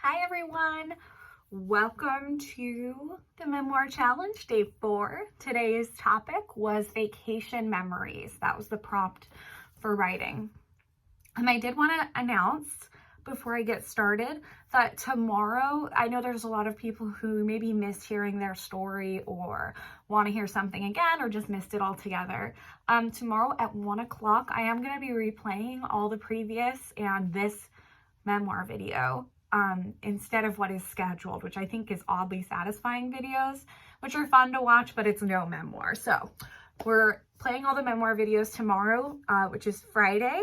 Hi everyone, welcome to the Memoir Challenge, day 4. Today's topic was vacation memories. That was the prompt for writing. And I did want to announce before I get started that tomorrow, I know there's a lot of people who maybe missed hearing their story or want to hear something again or just missed it altogether. Tomorrow at 1 o'clock, I am going to be replaying all the previous and this memoir video instead of what is scheduled, which I think is oddly satisfying videos, which are fun to watch, but it's no memoir. So we're playing all the memoir videos tomorrow, which is Friday,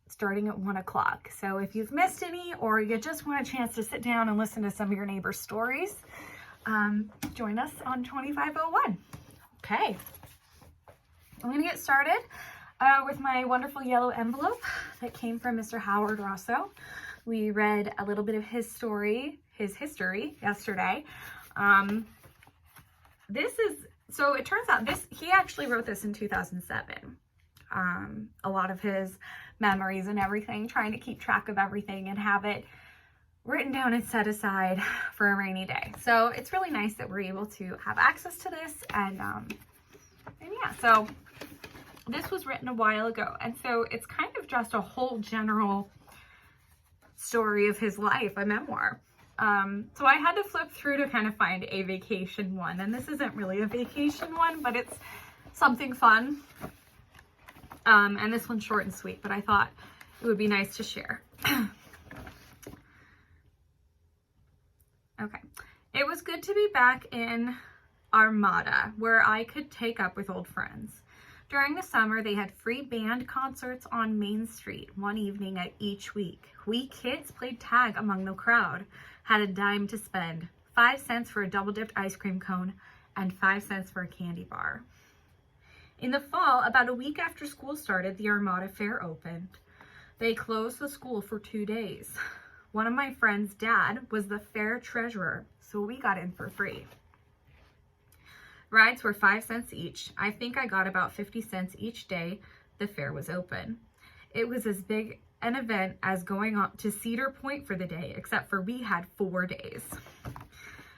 starting at 1 o'clock. So if you've missed any or you just want a chance to sit down and listen to some of your neighbors' stories, join us on 2501. Okay, I'm gonna get started with my wonderful yellow envelope that came from Mr. Howard Rosso. We read a little bit of his story, his history yesterday. So it turns out he actually wrote this in 2007. A lot of his memories and everything, trying to keep track of everything and have it written down and set aside for a rainy day. So it's really nice that we're able to have access to this and yeah, so this was written a while ago. And so it's kind of just a whole general story of his life, a memoir. So I had to flip through to kind of find a vacation one, and this isn't really a vacation one, but it's something fun. And this one's short and sweet, but I thought it would be nice to share. Okay. It was good to be back in Armada, where I could take up with old friends. During the summer, they had free band concerts on Main Street, one evening at each week. We kids played tag among the crowd, had a dime to spend, 5 cents for a double-dipped ice cream cone, and 5 cents for a candy bar. In the fall, about a week after school started, the Armada Fair opened. They closed the school for 2 days. One of my friend's dad was the fair treasurer, so we got in for free. Rides were 5 cents each. I think I got about 50 cents each day the fair was open. It was as big an event as going on to Cedar Point for the day, except for we had 4 days.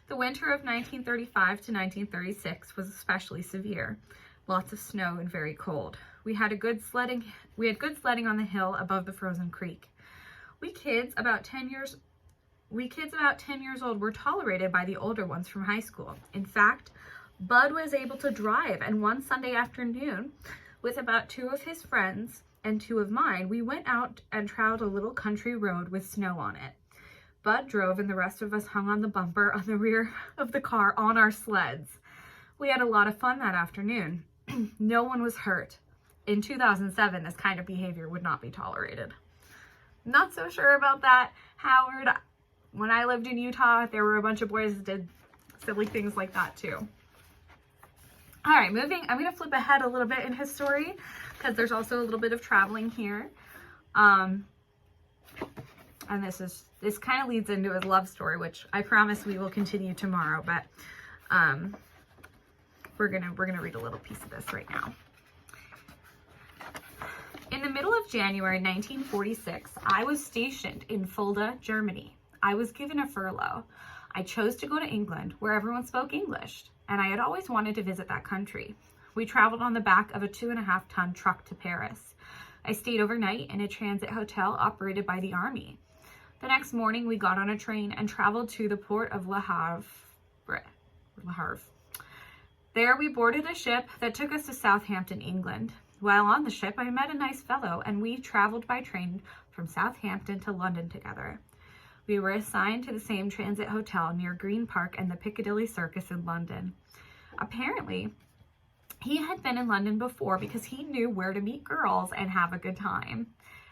The winter of 1935 to 1936 was especially severe. Lots of snow and very cold. We had good sledding on the hill above the frozen creek. We kids about 10 years old were tolerated by the older ones from high school. In fact, Bud was able to drive, and one Sunday afternoon, with about 2 of his friends and 2 of mine, we went out and traveled a little country road with snow on it. Bud drove, and the rest of us hung on the bumper on the rear of the car on our sleds. We had a lot of fun that afternoon. No one was hurt. In 2007, this kind of behavior would not be tolerated. Not so sure about that, Howard. When I lived in Utah, there were a bunch of boys that did silly things like that too. All right, I'm going to flip ahead a little bit in his story because there's also a little bit of traveling here. And this kind of leads into his love story, which I promise we will continue tomorrow, but we're going to read a little piece of this right now. In the middle of January 1946, I was stationed in Fulda, Germany. I was given a furlough. I chose to go to England, where everyone spoke English, and I had always wanted to visit that country. We traveled on the back of a 2.5-ton truck to Paris. I stayed overnight in a transit hotel operated by the Army. The next morning, we got on a train and traveled to the port of Le Havre. There, we boarded a ship that took us to Southampton, England. While on the ship, I met a nice fellow, and we traveled by train from Southampton to London together. We were assigned to the same transit hotel near Green Park and the Piccadilly Circus in London. Apparently, he had been in London before because he knew where to meet girls and have a good time.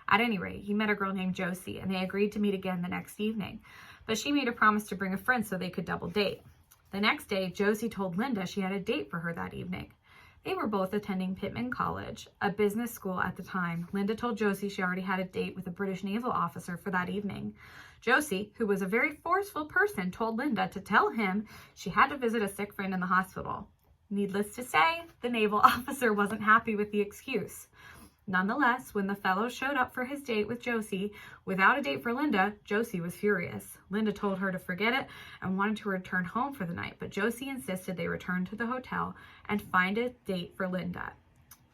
At any rate, he met a girl named Josie, and they agreed to meet again the next evening. But she made a promise to bring a friend so they could double date. The next day, Josie told Linda she had a date for her that evening. They were both attending Pitman College, a business school at the time. Linda told Josie she already had a date with a British naval officer for that evening. Josie, who was a very forceful person, told Linda to tell him she had to visit a sick friend in the hospital. Needless to say, the naval officer wasn't happy with the excuse. Nonetheless, when the fellow showed up for his date with Josie without a date for Linda, Josie was furious. Linda told her to forget it and wanted to return home for the night, but Josie insisted they return to the hotel and find a date for Linda.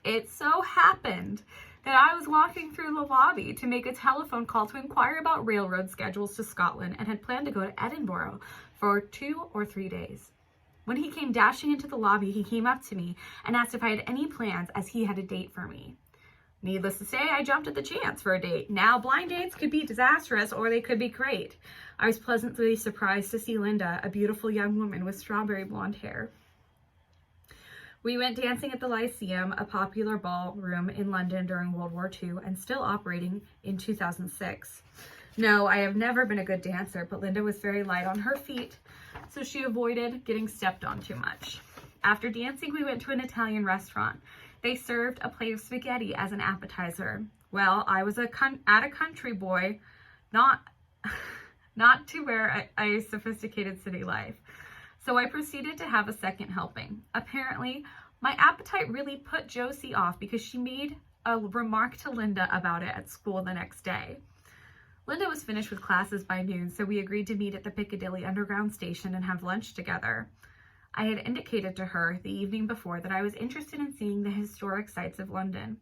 It so happened that I was walking through the lobby to make a telephone call to inquire about railroad schedules to Scotland and had planned to go to Edinburgh for 2 or 3 days. When he came dashing into the lobby, he came up to me and asked if I had any plans, as he had a date for me. Needless to say, I jumped at the chance for a date. Now, blind dates could be disastrous or they could be great. I was pleasantly surprised to see Linda, a beautiful young woman with strawberry blonde hair. We went dancing at the Lyceum, a popular ballroom in London during World War II and still operating in 2006. No, I have never been a good dancer, but Linda was very light on her feet, so she avoided getting stepped on too much. After dancing, we went to an Italian restaurant. They served a plate of spaghetti as an appetizer. Well, I was at a country boy, not to wear a sophisticated city life. So I proceeded to have a second helping. Apparently, my appetite really put Josie off because she made a remark to Linda about it at school the next day. Linda was finished with classes by noon, so we agreed to meet at the Piccadilly Underground station and have lunch together. I had indicated to her the evening before that I was interested in seeing the historic sights of London.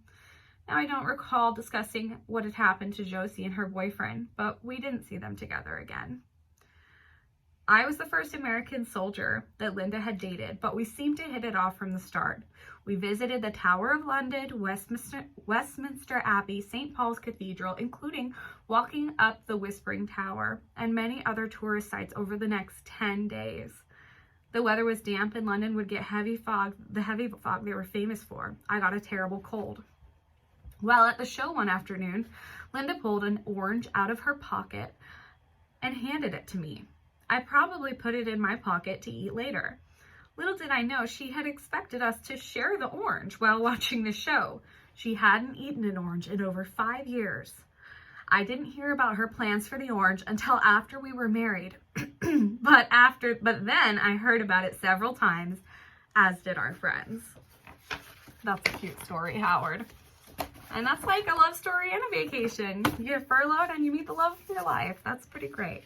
Now, I don't recall discussing what had happened to Josie and her boyfriend, but we didn't see them together again. I was the first American soldier that Linda had dated, but we seemed to hit it off from the start. We visited the Tower of London, Westminster Abbey, St. Paul's Cathedral, including walking up the Whispering Tower, and many other tourist sites over the next 10 days. The weather was damp and London would get the heavy fog they were famous for. I got a terrible cold. While at the show one afternoon, Linda pulled an orange out of her pocket and handed it to me. I probably put it in my pocket to eat later. Little did I know she had expected us to share the orange while watching the show. She hadn't eaten an orange in over 5 years. I didn't hear about her plans for the orange until after we were married. But then I heard about it several times, as did our friends. That's a cute story, Howard. And that's like a love story and a vacation. You get furloughed and you meet the love of your life. That's pretty great.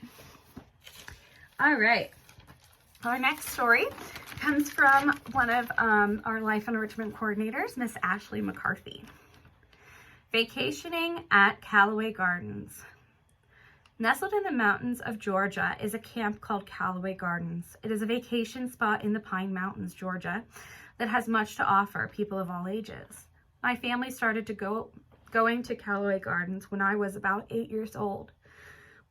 All right. Our next story comes from one of our life enrichment coordinators, Miss Ashley McCarthy. Vacationing at Callaway Gardens. Nestled in the mountains of Georgia is a camp called Callaway Gardens. It is a vacation spot in the Pine Mountains, Georgia, that has much to offer people of all ages. My family started going to Callaway Gardens when I was about 8 years old.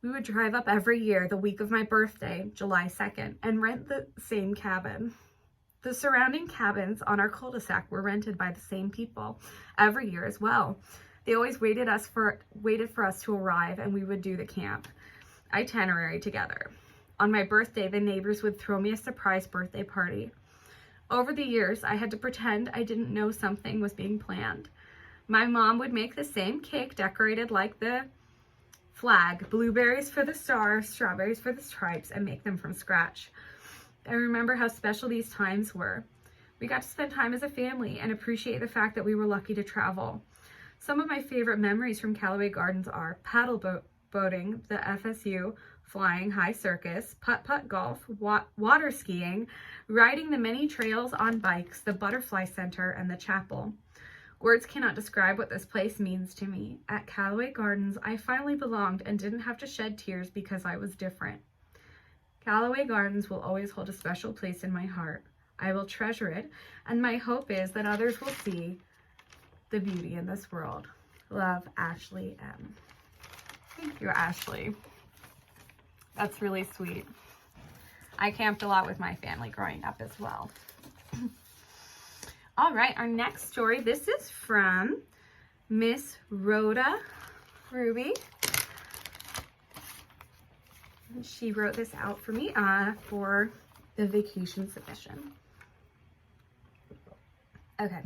We would drive up every year the week of my birthday, July 2nd, and rent the same cabin. The surrounding cabins on our cul-de-sac were rented by the same people every year as well. They always waited for us to arrive, and we would do the camp itinerary together. On my birthday, the neighbors would throw me a surprise birthday party. Over the years, I had to pretend I didn't know something was being planned. My mom would make the same cake decorated like the flag, blueberries for the stars, strawberries for the stripes, and make them from scratch. I remember how special these times were. We got to spend time as a family and appreciate the fact that we were lucky to travel. Some of my favorite memories from Callaway Gardens are paddle boating, the FSU, flying high circus, putt-putt golf, water skiing, riding the many trails on bikes, the butterfly center, and the chapel. Words cannot describe what this place means to me. At Callaway Gardens, I finally belonged and didn't have to shed tears because I was different. Callaway Gardens will always hold a special place in my heart. I will treasure it, and my hope is that others will see the beauty in this world. Love, Ashley M. Thank you, Ashley. That's really sweet. I camped a lot with my family growing up as well. All right, our next story. This is from Miss Rhoda Ruby. She wrote this out for me for the vacation submission. Okay.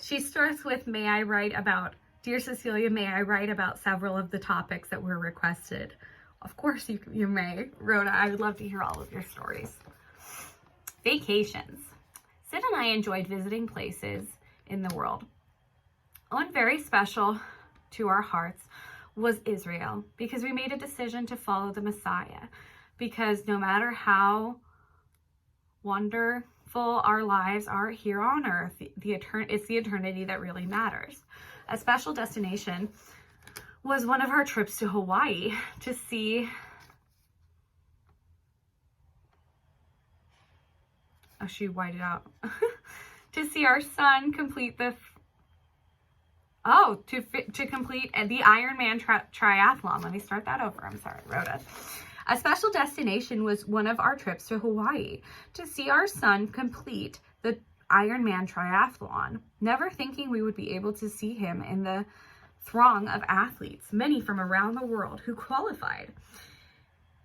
She starts with, Dear Cecilia, may I write about several of the topics that were requested? Of course you may, Rhoda. I would love to hear all of your stories. Vacations. Sid and I enjoyed visiting places in the world. One very special to our hearts was Israel, because we made a decision to follow the Messiah. Because no matter how wonderful our lives are here on earth, it's the eternity that really matters. A special destination was one of our trips to Hawaii to see she whited out to see our son complete the complete the Ironman triathlon. Let me start that over. I'm sorry, Rhoda. A special destination was one of our trips to Hawaii to see our son complete the Ironman triathlon, never thinking we would be able to see him in the throng of athletes, many from around the world, who qualified.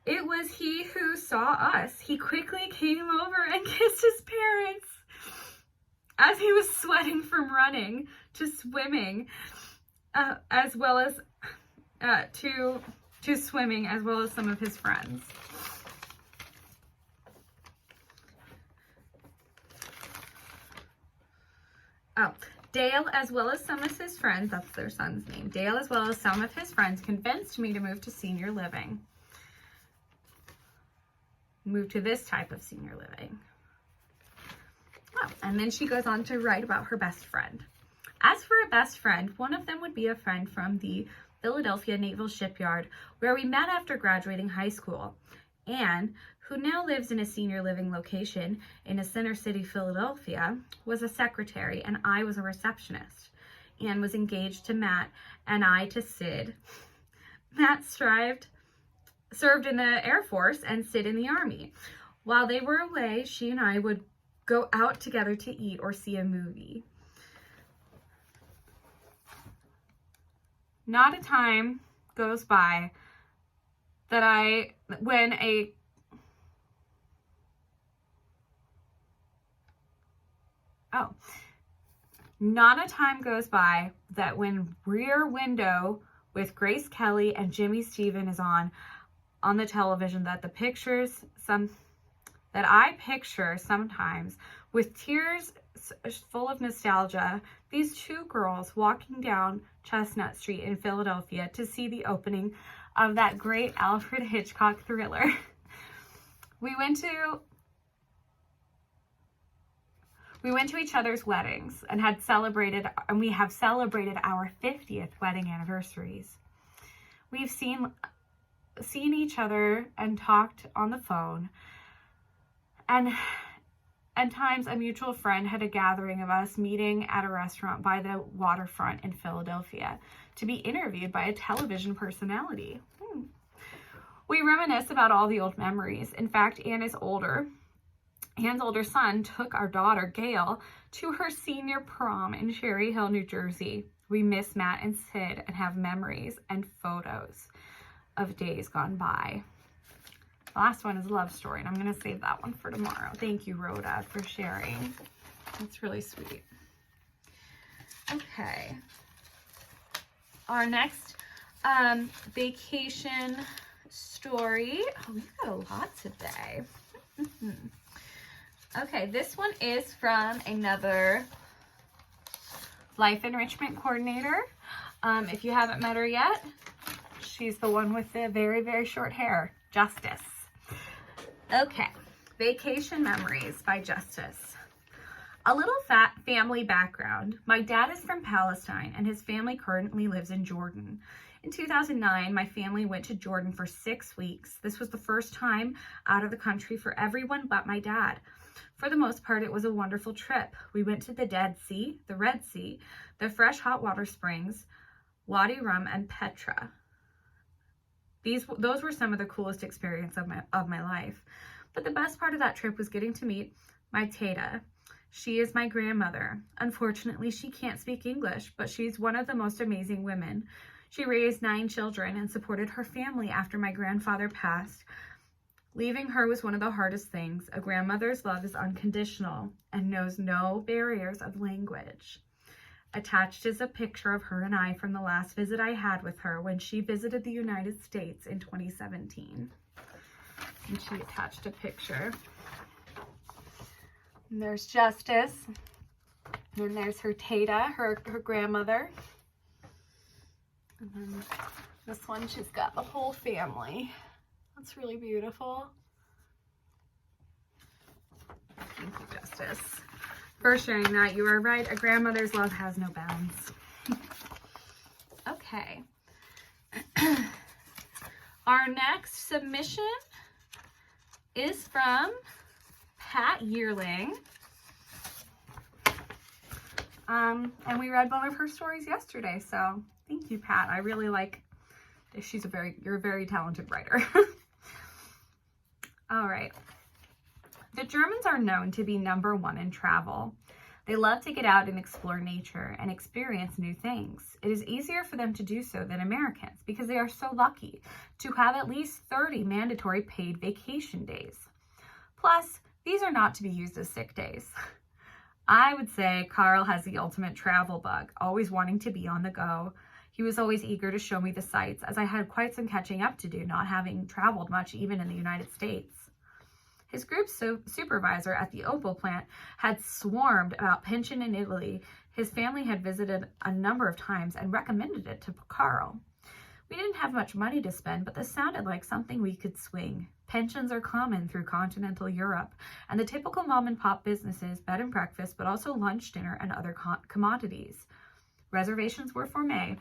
It was he who saw us. He quickly came over and kissed his parents as he was sweating from running to swimming, as well as to swimming, as well as some of his friends. Dale, as well as some of his friends, that's their son's name, Dale, as well as some of his friends, convinced me to move to senior living. Move to this type of senior living. And then she goes on to write about her best friend. As for a best friend, one of them would be a friend from the Philadelphia Naval Shipyard, where we met after graduating high school. Anne, who now lives in a senior living location in a center city, Philadelphia, was a secretary and I was a receptionist. Anne was engaged to Matt and I to Sid. Matt served in the Air Force and Sid in the Army. While they were away, she and I would go out together to eat or see a movie. Not a time goes by that not a time goes by that when Rear Window with Grace Kelly and Jimmy Stephen is on the television that I picture sometimes with tears full of nostalgia, these two girls walking down Chestnut Street in Philadelphia to see the opening of that great Alfred Hitchcock thriller. We went to each other's weddings and we have celebrated our 50th wedding anniversaries. We've seen each other and talked on the phone, and times a mutual friend had a gathering of us meeting at a restaurant by the waterfront in Philadelphia to be interviewed by a television personality. We reminisce about all the old memories. In fact, Anne's older son took our daughter, Gail, to her senior prom in Cherry Hill, New Jersey. We miss Matt and Sid and have memories and photos of days gone by. The last one is a love story, and I'm going to save that one for tomorrow. Thank you, Rhoda, for sharing. That's really sweet. Okay. Our next vacation story. Oh, we've got a lot today. Okay, this one is from another life enrichment coordinator. If you haven't met her yet, she's the one with the very, very short hair, Justice. Okay, Vacation Memories by Justice. A little family background. My dad is from Palestine and his family currently lives in Jordan. In 2009, my family went to Jordan for 6 weeks. This was the first time out of the country for everyone but my dad. For the most part, it was a wonderful trip. We went to the Dead Sea, the Red Sea, the fresh hot water springs, Wadi Rum, and Petra. Those were some of the coolest experiences of my life. But the best part of that trip was getting to meet my Tata. She is my grandmother. Unfortunately, she can't speak English, but she's one of the most amazing women. She raised 9 children and supported her family after my grandfather passed. Leaving her was one of the hardest things. A grandmother's love is unconditional and knows no barriers of language. Attached is a picture of her and I from the last visit I had with her when she visited the United States in 2017. And she attached a picture. And there's Justice. And there's her Tata, her grandmother. And then this one, she's got the whole family. That's really beautiful. Thank you, Justice, for sharing that. You are right. A grandmother's love has no bounds. Okay. Our next submission is from Pat Yearling. And we read one of her stories yesterday, so thank you, Pat. I really like, you're a very talented writer. All right. The Germans are known to be #1 in travel. They love to get out and explore nature and experience new things. It is easier for them to do so than Americans because they are so lucky to have at least 30 mandatory paid vacation days. Plus, these are not to be used as sick days. I would say Carl has the ultimate travel bug, always wanting to be on the go. He was always eager to show me the sights, as I had quite some catching up to do, not having traveled much even in the United States. His group supervisor at the Opel plant had swarmed about pension in Italy. His family had visited a number of times and recommended it to Carl. We didn't have much money to spend, but this sounded like something we could swing. Pensions are common through continental Europe, and the typical mom-and-pop businesses, bed and breakfast, but also lunch, dinner, and other commodities. Reservations were for May.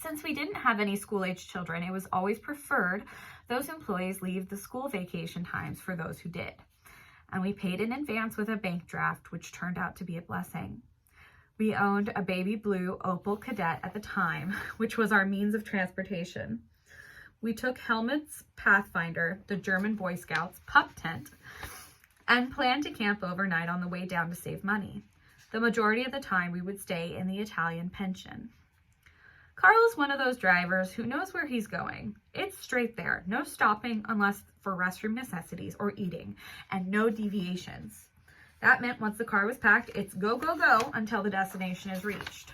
Since we didn't have any school-age children, it was always preferred those employees leave the school vacation times for those who did. And we paid in advance with a bank draft, which turned out to be a blessing. We owned a baby blue Opel Kadett at the time, which was our means of transportation. We took Helmut's Pathfinder, the German Boy Scouts pup tent, and planned to camp overnight on the way down to save money. The majority of the time, we would stay in the Italian pension. Carl is one of those drivers who knows where he's going. It's straight there, no stopping unless for restroom necessities or eating, and no deviations. That meant once the car was packed, it's go, go, go until the destination is reached.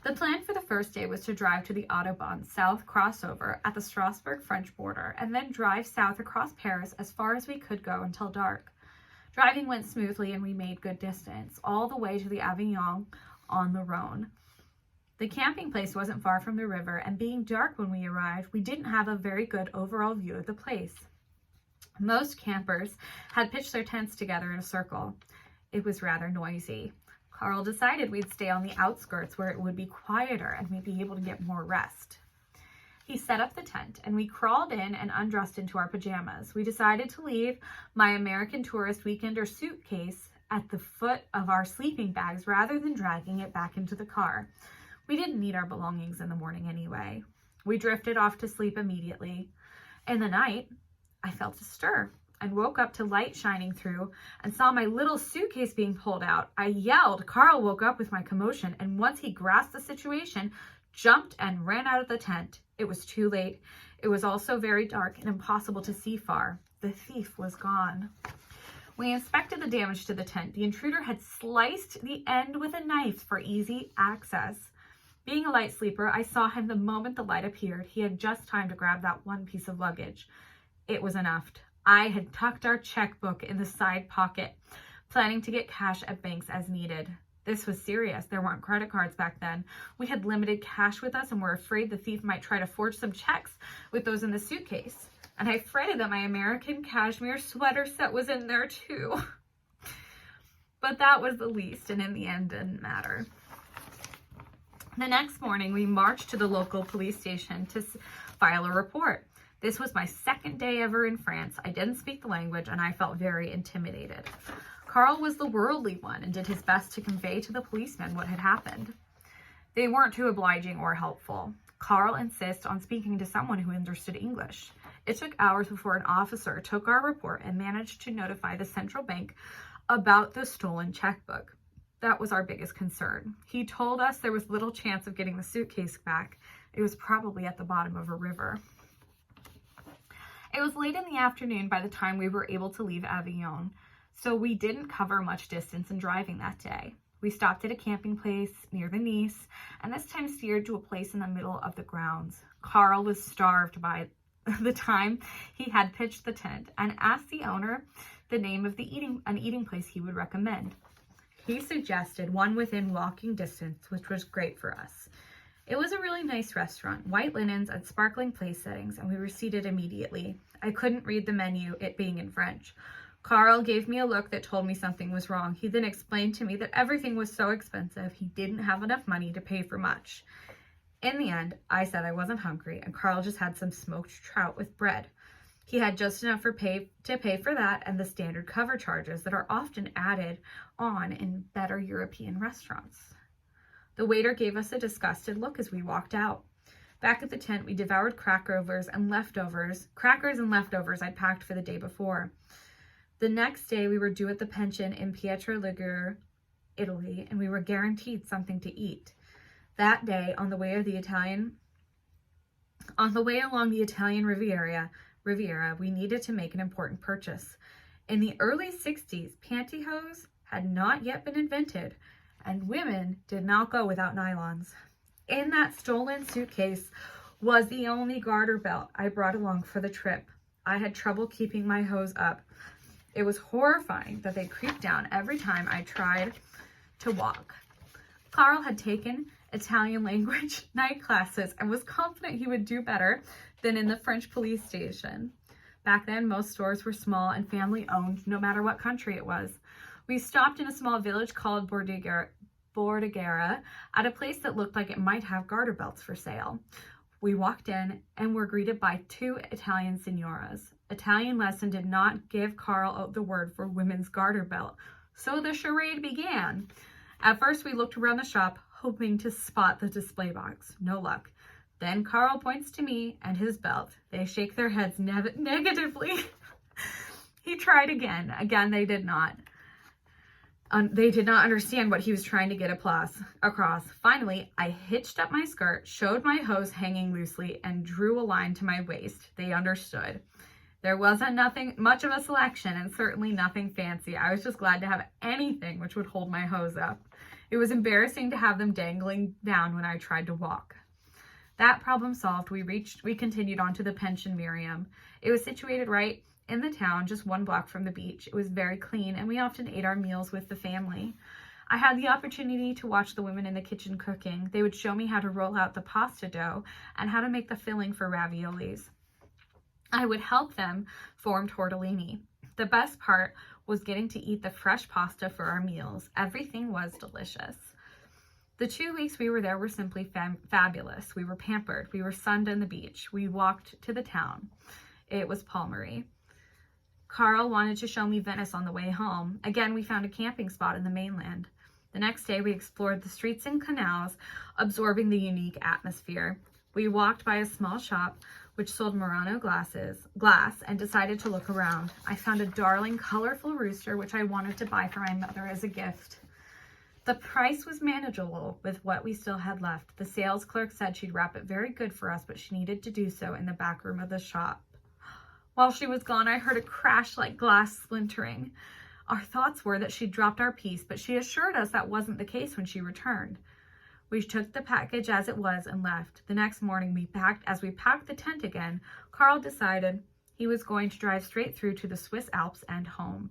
The plan for the first day was to drive to the Autobahn South crossover at the Strasbourg-French border and then drive south across Paris as far as we could go until dark. Driving went smoothly and we made good distance, all the way to the Avignon on the Rhone. The camping place wasn't far from the river, and being dark when we arrived, we didn't have a very good overall view of the place. Most campers had pitched their tents together in a circle. It was rather noisy. Carl decided we'd stay on the outskirts where it would be quieter and we'd be able to get more rest. He set up the tent, and we crawled in and undressed into our pajamas. We decided to leave my American Tourist Weekender suitcase at the foot of our sleeping bags rather than dragging it back into the car. We didn't need our belongings in the morning anyway. We drifted off to sleep immediately. In the night, I felt a stir and woke up to light shining through and saw my little suitcase being pulled out. I yelled. Carl woke up with my commotion, and once he grasped the situation, jumped and ran out of the tent. It was too late. It was also very dark and impossible to see far. The thief was gone. We inspected the damage to the tent. The intruder had sliced the end with a knife for easy access. Being a light sleeper, I saw him the moment the light appeared. He had just time to grab that one piece of luggage. It was enough. I had tucked our checkbook in the side pocket, planning to get cash at banks as needed. This was serious. There weren't credit cards back then. We had limited cash with us and were afraid the thief might try to forge some checks with those in the suitcase. And I fretted that my American cashmere sweater set was in there too. But that was the least, and in the end didn't matter. The next morning, we marched to the local police station to file a report. This was my second day ever in France. I didn't speak the language, and I felt very intimidated. Carl was the worldly one and did his best to convey to the policemen what had happened. They weren't too obliging or helpful. Carl insisted on speaking to someone who understood English. It took hours before an officer took our report and managed to notify the central bank about the stolen checkbook. That was our biggest concern. He told us there was little chance of getting the suitcase back. It was probably at the bottom of a river. It was late in the afternoon by the time we were able to leave Avignon, so we didn't cover much distance in driving that day. We stopped at a camping place near the Nice, and this time steered to a place in the middle of the grounds. Carl was starved by the time he had pitched the tent and asked the owner the name of an eating place he would recommend. He suggested one within walking distance, which was great for us. It was a really nice restaurant, white linens and sparkling place settings, and we were seated immediately. I couldn't read the menu, it being in French. Carl gave me a look that told me something was wrong. He then explained to me that everything was so expensive, he didn't have enough money to pay for much. In the end, I said I wasn't hungry, and Carl just had some smoked trout with bread. He had just enough to pay for that and the standard cover charges that are often added on in better European restaurants. The waiter gave us a disgusted look as we walked out. Back at the tent, we devoured crackers and leftovers I'd packed for the day before. The next day, we were due at the pension in Pietroligure, Italy, and we were guaranteed something to eat. That day, on the way along the Italian Riviera, we needed to make an important purchase. In the early 60s, pantyhose had not yet been invented, and women did not go without nylons. In that stolen suitcase was the only garter belt I brought along for the trip. I had trouble keeping my hose up. It was horrifying that they creeped down every time I tried to walk. Carl had taken Italian language night classes and was confident he would do better than in the French police station. Back then, most stores were small and family owned, no matter what country it was. We stopped in a small village called Bordighera at a place that looked like it might have garter belts for sale. We walked in and were greeted by two Italian signoras. Italian lesson did not give Carl the word for women's garter belt, so the charade began. At first, we looked around the shop, hoping to spot the display box. No luck. Then Carl points to me and his belt. They shake their heads negatively. He tried again. Again, they did not. They did not understand what he was trying to get across. Finally, I hitched up my skirt, showed my hose hanging loosely, and drew a line to my waist. They understood. There wasn't much of a selection, and certainly nothing fancy. I was just glad to have anything which would hold my hose up. It was embarrassing to have them dangling down when I tried to walk. That problem solved, we continued on to the pension Miriam. It was situated right in the town, just 1 block from the beach. It was very clean, and we often ate our meals with the family. I had the opportunity to watch the women in the kitchen cooking. They would show me how to roll out the pasta dough and how to make the filling for raviolis. I would help them form tortellini. The best part was getting to eat the fresh pasta for our meals. Everything was delicious. The 2 weeks we were there were simply fabulous. We were pampered. We were sunned on the beach. We walked to the town. It was Palmery. Carl wanted to show me Venice on the way home. Again, we found a camping spot in the mainland. The next day, we explored the streets and canals, absorbing the unique atmosphere. We walked by a small shop which sold Murano glass, and decided to look around. I found a darling, colorful rooster, which I wanted to buy for my mother as a gift. The price was manageable with what we still had left. The sales clerk said she'd wrap it very good for us, but she needed to do so in the back room of the shop. While she was gone, I heard a crash like glass splintering. Our thoughts were that she'd dropped our piece, but she assured us that wasn't the case when she returned. We took the package as it was and left. The next morning, as we packed the tent again, Carl decided he was going to drive straight through the Swiss Alps and home.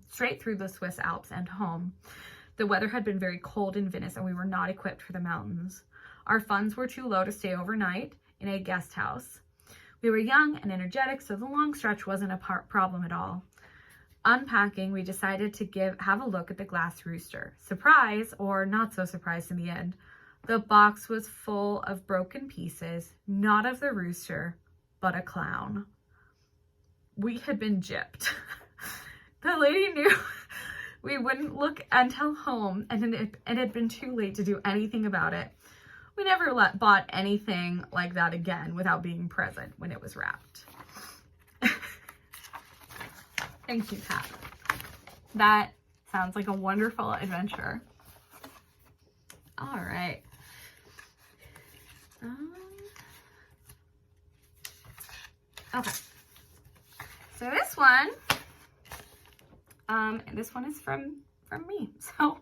The weather had been very cold in Venice, and we were not equipped for the mountains. Our funds were too low to stay overnight in a guest house. We were young and energetic, so the long stretch wasn't a problem at all. Unpacking, we decided to have a look at the glass rooster. Surprise, or not so surprised in the end. The box was full of broken pieces, not of the rooster, but a clown. We had been gypped. The lady knew we wouldn't look until home, and it had been too late to do anything about it. We never bought anything like that again without being present when it was wrapped. Thank you, Pat. That sounds like a wonderful adventure. All right. Okay. So this one is from me. So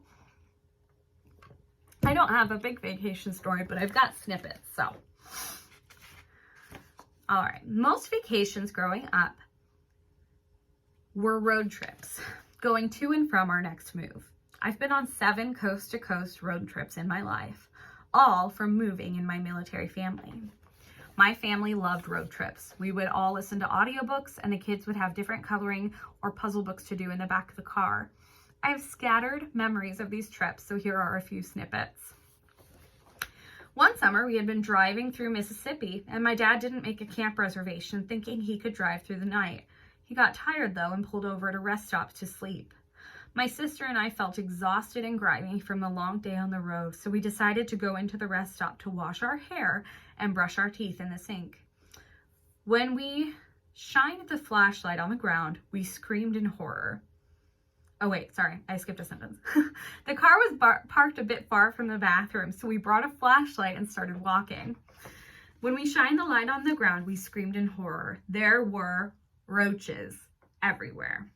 I don't have a big vacation story, but I've got snippets, so. All right, most vacations growing up were road trips, going to and from our next move. I've been on 7 coast-to-coast road trips in my life, all from moving in my military family. My family loved road trips. We would all listen to audiobooks, and the kids would have different coloring or puzzle books to do in the back of the car. I have scattered memories of these trips, so here are a few snippets. One summer, we had been driving through Mississippi, and my dad didn't make a camp reservation, thinking he could drive through the night. He got tired, though, and pulled over at a rest stop to sleep. My sister and I felt exhausted and grimy from the long day on the road, so we decided to go into the rest stop to wash our hair and brush our teeth in the sink. When we shined the flashlight on the ground, we screamed in horror. Oh wait, sorry, I skipped a sentence. The car was parked a bit far from the bathroom, so we brought a flashlight and started walking. When we shined the light on the ground, we screamed in horror. There were roaches everywhere.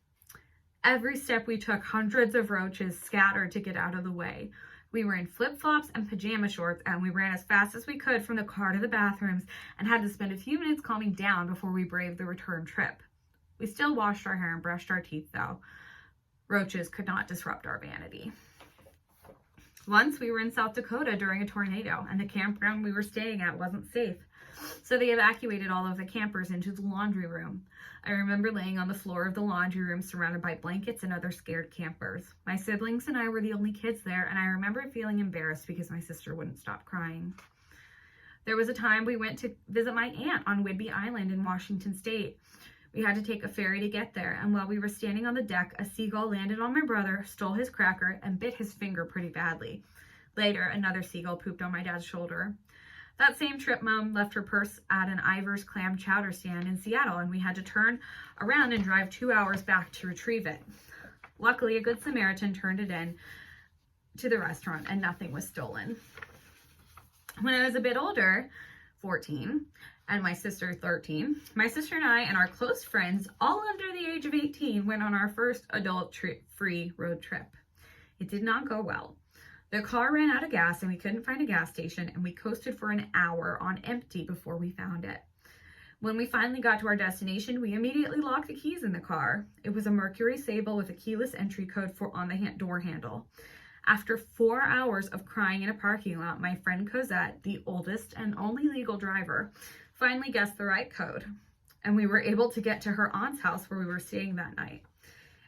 Every step we took, hundreds of roaches scattered to get out of the way. We were in flip-flops and pajama shorts, and we ran as fast as we could from the car to the bathrooms and had to spend a few minutes calming down before we braved the return trip. We still washed our hair and brushed our teeth, though. Roaches could not disrupt our vanity. Once we were in South Dakota during a tornado, and the campground we were staying at wasn't safe, so they evacuated all of the campers into the laundry room. I remember laying on the floor of the laundry room surrounded by blankets and other scared campers. My siblings and I were the only kids there, and I remember feeling embarrassed because my sister wouldn't stop crying. There was a time we went to visit my aunt on Whidbey Island in Washington State. We had to take a ferry to get there, and while we were standing on the deck, a seagull landed on my brother, stole his cracker, and bit his finger pretty badly. Later, another seagull pooped on my dad's shoulder. That same trip, Mom left her purse at an Ivar's clam chowder stand in Seattle, and we had to turn around and drive 2 hours back to retrieve it. Luckily, a good Samaritan turned it in to the restaurant, and nothing was stolen. When I was a bit older, 14, and my sister 13, my sister and I and our close friends, all under the age of 18, went on our first adult-free road trip. It did not go well. The car ran out of gas and we couldn't find a gas station, and we coasted for an hour on empty before we found it. When we finally got to our destination, we immediately locked the keys in the car. It was a Mercury Sable with a keyless entry code on the door handle. After 4 hours of crying in a parking lot, my friend Cosette, the oldest and only legal driver, finally guessed the right code, and we were able to get to her aunt's house where we were staying that night.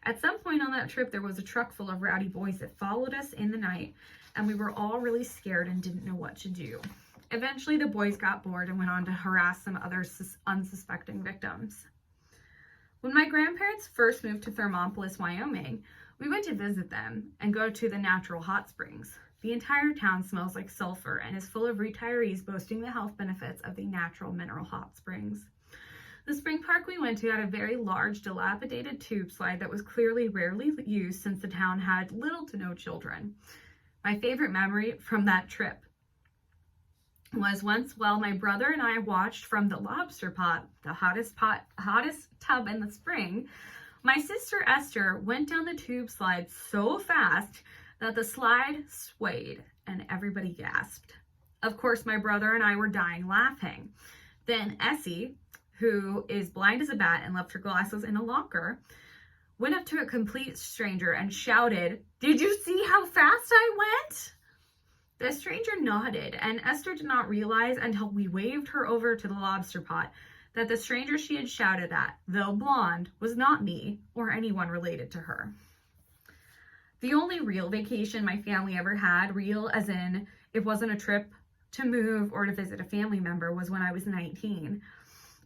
At some point on that trip, there was a truck full of rowdy boys that followed us in the night, and we were all really scared and didn't know what to do. Eventually, the boys got bored and went on to harass some other unsuspecting victims. When my grandparents first moved to Thermopolis, Wyoming, we went to visit them and go to the natural hot springs. The entire town smells like sulfur and is full of retirees boasting the health benefits of the natural mineral hot springs. The spring park we went to had a very large, dilapidated tube slide that was clearly rarely used since the town had little to no children. My favorite memory from that trip was once while my brother and I watched from the lobster pot, the hottest tub in the spring, my sister Esther went down the tube slide so fast that the slide swayed and everybody gasped. Of course, my brother and I were dying laughing. Then Essie, who is blind as a bat and left her glasses in a locker, went up to a complete stranger and shouted, "Did you see how fast I went?" The stranger nodded, and Esther did not realize until we waved her over to the lobster pot that the stranger she had shouted at, though blonde, was not me or anyone related to her. The only real vacation my family ever had, real as in it wasn't a trip to move or to visit a family member, was when I was 19.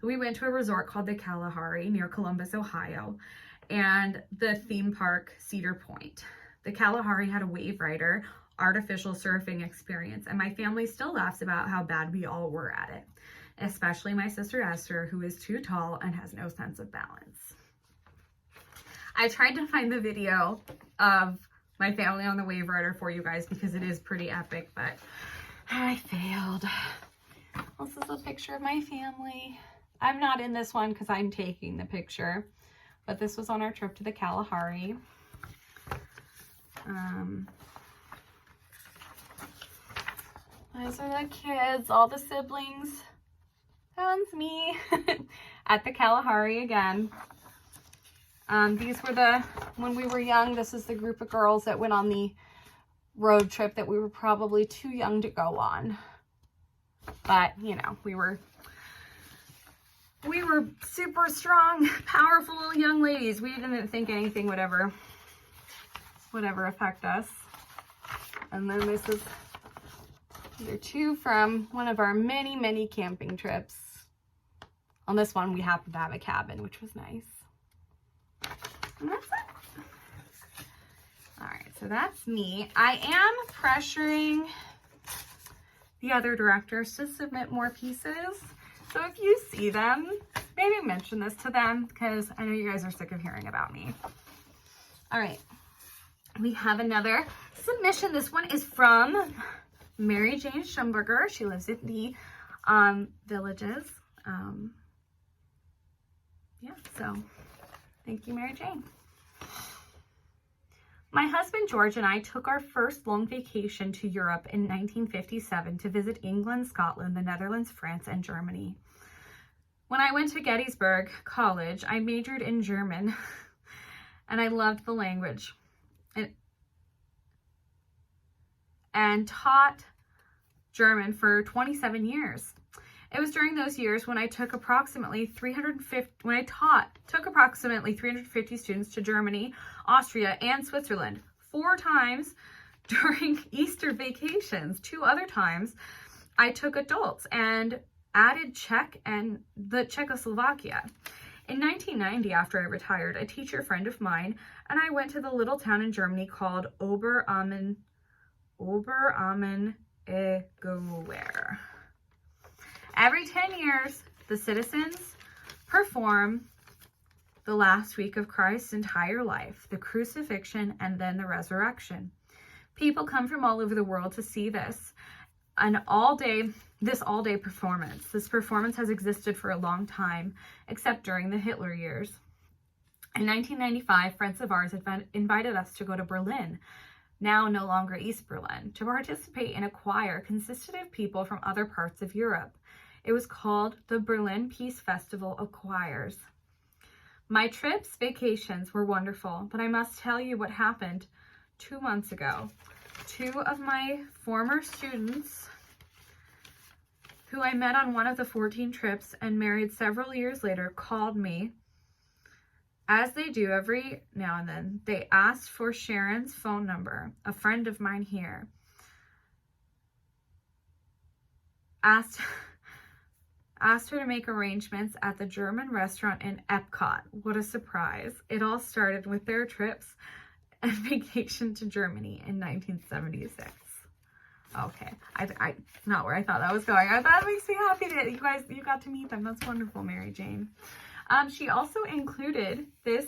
We went to a resort called the Kalahari near Columbus, Ohio, and the theme park Cedar Point. The Kalahari had a wave rider, artificial surfing experience, and my family still laughs about how bad we all were at it, especially my sister Esther, who is too tall and has no sense of balance. I tried to find the video of my family on the wave rider for you guys because it is pretty epic, but I failed. This is a picture of my family. I'm not in this one because I'm taking the picture, but this was on our trip to the Those are the kids, all the siblings. That one's me at the Kalahari again. These were when we were young, this is the group of girls that went on the road trip that we were probably too young to go on. But, you know, we were super strong, powerful young ladies. We didn't think anything would ever affect us. And then these are two from one of our many, many camping trips. On this one, we happened to have a cabin, which was nice. And that's it. All right, so that's me. I am pressuring the other directors to submit more pieces. So if you see them, maybe mention this to them, because I know you guys are sick of hearing about me. All right, we have another submission. This one is from Mary Jane Schumberger. She lives in the Villages. Yeah, so thank you, Mary Jane. My husband George and I took our first long vacation to Europe in 1957 to visit England, Scotland, the Netherlands, France, and Germany. When I went to Gettysburg College, I majored in German, and I loved the language and taught German for 27 years. It was during those years when I took approximately 350 students to Germany, Austria, and Switzerland 4 times during Easter vacations. 2 other times I took adults and added Czech and the Czechoslovakia. In 1990, after I retired, a teacher friend of mine and I went to the little town in Germany called Oberammergauer. Every 10 years, the citizens perform the last week of Christ's entire life, the crucifixion, and then the resurrection. People come from all over the world to see this all-day performance. This performance has existed for a long time, except during the Hitler years. In 1995, friends of ours invited us to go to Berlin, now no longer East Berlin, to participate in a choir consisted of people from other parts of Europe. It was called the Berlin Peace Festival of Choirs. My trips, vacations were wonderful, but I must tell you what happened 2 months ago. 2 of my former students, who I met on one of the 14 trips and married several years later, called me. As they do every now and then, they asked for Sharon's phone number, a friend of mine here. Asked her to make arrangements at the German restaurant in Epcot. What a surprise. It all started with their trips and vacation to Germany in 1976. Okay, I not where I thought that was going. That makes me happy that you got to meet them. That's wonderful, Mary Jane. She also included this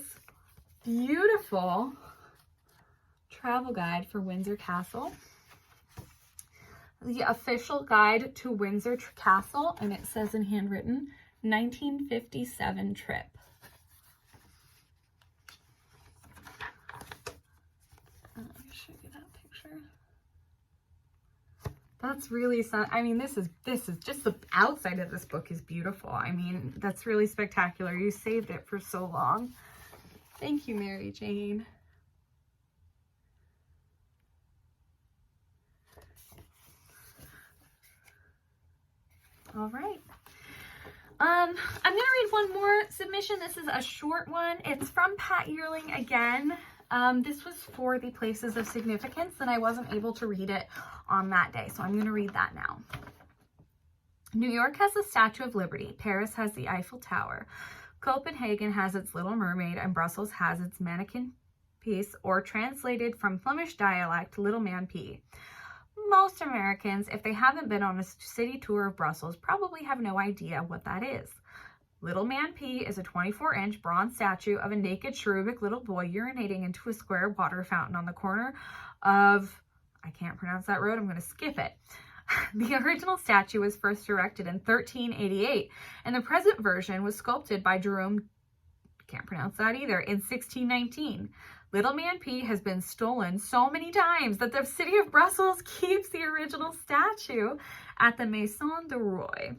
beautiful travel guide for Windsor Castle. The official guide to Windsor Castle, and it says in handwritten, 1957 trip. Let me show you that picture. That's really, I mean, this is just the outside of this book is beautiful. I mean, that's really spectacular. You saved it for so long. Thank you, Mary Jane. All right. I'm going to read one more submission. This is a short one. It's from Pat Yearling again. This was for the places of significance, and I wasn't able to read it on that day, so I'm going to read that now. New York has the Statue of Liberty. Paris has the Eiffel Tower. Copenhagen has its Little Mermaid, and Brussels has its Mannequin Piece, or translated from Flemish dialect, Little Man P. Most Americans, if they haven't been on a city tour of Brussels, probably have no idea what that is. Little Man P is a 24-inch bronze statue of a naked cherubic little boy urinating into a square water fountain on the corner of, I can't pronounce that road, I'm going to skip it. The original statue was first erected in 1388, and the present version was sculpted by Jerome, can't pronounce that either, in 1619. Little Man P has been stolen so many times that the city of Brussels keeps the original statue at the Maison du Roi.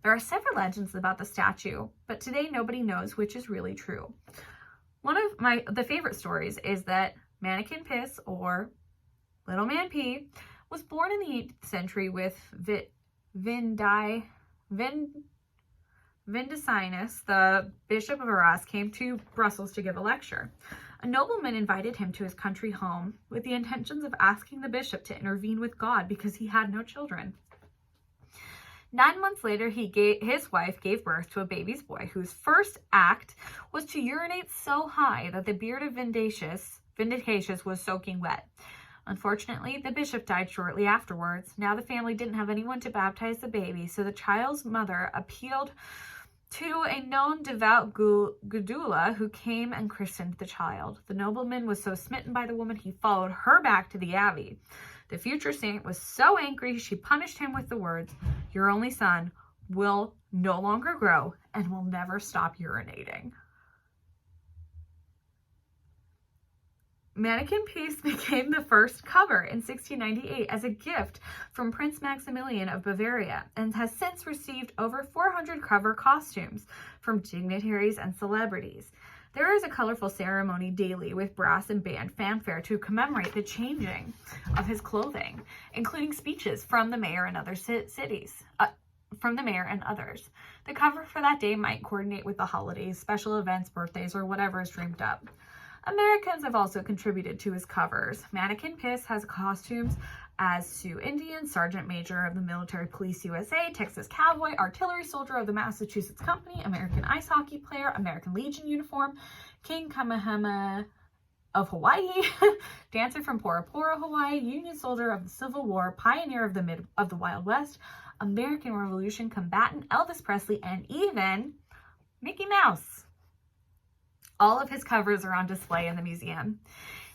There are several legends about the statue, but today nobody knows which is really true. One of the favorite stories is that Mannequin Piss, or Little Man P, was born in the 8th century with Vindicinus, the Bishop of Arras, came to Brussels to give a lecture. A nobleman invited him to his country home with the intentions of asking the bishop to intervene with God because he had no children. 9 months later, his wife gave birth to a baby's boy whose first act was to urinate so high that the beard of Vindicatius was soaking wet. Unfortunately, the bishop died shortly afterwards. Now the family didn't have anyone to baptize the baby, so the child's mother appealed to a known devout Gudula who came and christened the child. The nobleman was so smitten by the woman, he followed her back to the abbey. The future saint was so angry, she punished him with the words, "Your only son will no longer grow and will never stop urinating." Mannequin Peace became the first cover in 1698 as a gift from Prince Maximilian of Bavaria and has since received over 400 cover costumes from dignitaries and celebrities. There is a colorful ceremony daily with brass and band fanfare to commemorate the changing of his clothing, including speeches from the mayor and other cities. The cover for that day might coordinate with the holidays, special events, birthdays, or whatever is dreamed up. Americans have also contributed to his covers. Mannequin Piss has costumes as Sioux Indian, Sergeant Major of the Military Police USA, Texas Cowboy, Artillery Soldier of the Massachusetts Company, American Ice Hockey Player, American Legion uniform, King Kamehameha of Hawaii, Dancer from Pora Pora, Hawaii, Union Soldier of the Civil War, Pioneer of the Wild West, American Revolution combatant, Elvis Presley, and even Mickey Mouse. All of his covers are on display in the museum.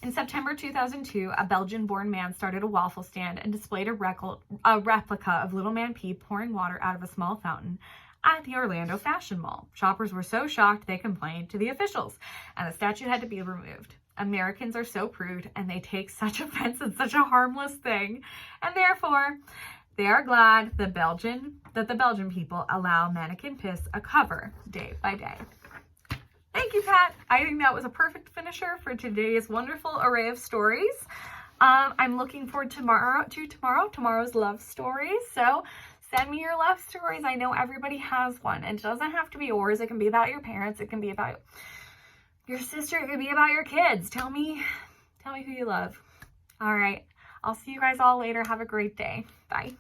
In September 2002, a Belgian-born man started a waffle stand and displayed a replica of Little Man P pouring water out of a small fountain at the Orlando Fashion Mall. Shoppers were so shocked they complained to the officials, and the statue had to be removed. Americans are so prude, and they take such offense at such a harmless thing, and therefore they are glad the Belgian people allow Mannequin Piss a cover day by day. Thank you, Pat. I think that was a perfect finisher for today's wonderful array of stories. I'm looking forward to tomorrow's love stories. So send me your love stories. I know everybody has one. It doesn't have to be yours. It can be about your parents. It can be about your sister. It can be about your kids. Tell me who you love. All right. I'll see you guys all later. Have a great day. Bye.